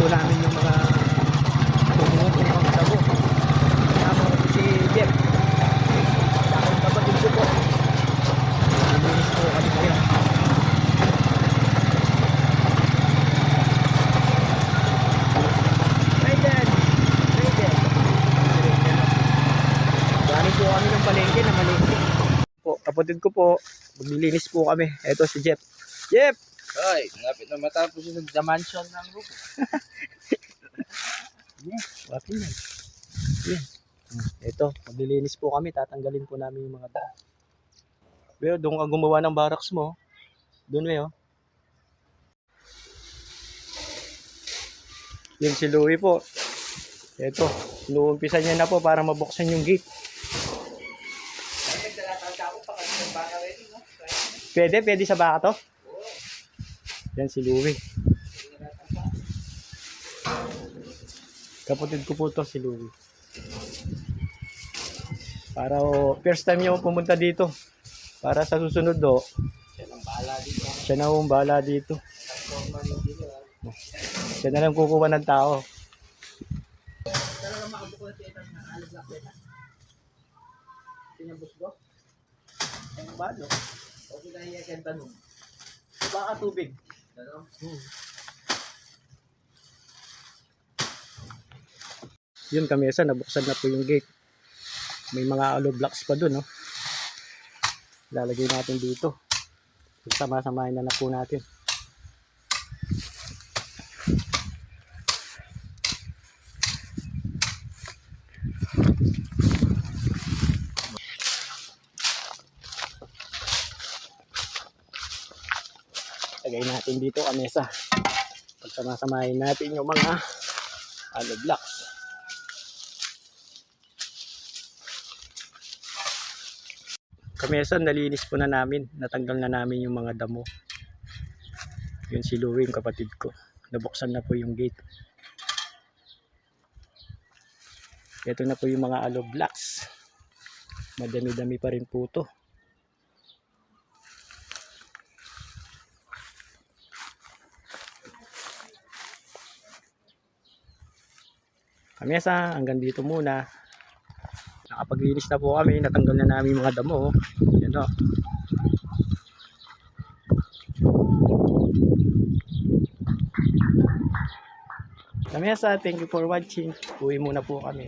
po namin yung mga tumutin ng tabo. Kasama ko po si Jeff. Ang kapatid ko po. Nilinis po kami ngayon. Raiden! Raiden! Galing po kami ng palengke na malengke. Po, kapatid ko po, maglilinis po kami. Ito si Jeff. Jeff! Ay, napit na matapos yung dimension ng grupo. Wapin yan. Yan. Ito, maglilinis po kami. Tatanggalin po namin yung mga daan. Pero doon ka gumawa ng barracks mo. Doon may oh. Yun si Louie po. Ito, inuumpisa niya na po para mabuksan yung gate. Pwede sa baka to? Yan si Louie. Kapatid ko po to si Louie. Para first time niya pumunta dito. Para sa susunod siya na ang bahala dito. Siya na lang kukuha ng tao. Talaga makabuko na siya ng alagak na. Tinabos ko? Ang balo. Okay na iya kaya tanong. Baka tubig. Ano? Yun kamesa, nabuksan na po yung gate. May mga hollow blocks pa dun, no? Lalagay natin dito. Sama-samahin na po natin. Lagay natin dito kamesa. Pagsama-samahin natin yung mga hollow blocks. Kamesa, nalinis po na namin. Natanggal na namin yung mga damo. Yun si Louie, yung kapatid ko. Nabuksan na po yung gate. Ito na po yung mga hollow blocks. Madami-dami pa rin po ito. Kamesa, hanggang dito muna. Nakapaglinis na po kami. Natanggal na namin yung mga damo. Yan o. Kamesa, thank you for watching. Uwi muna po kami.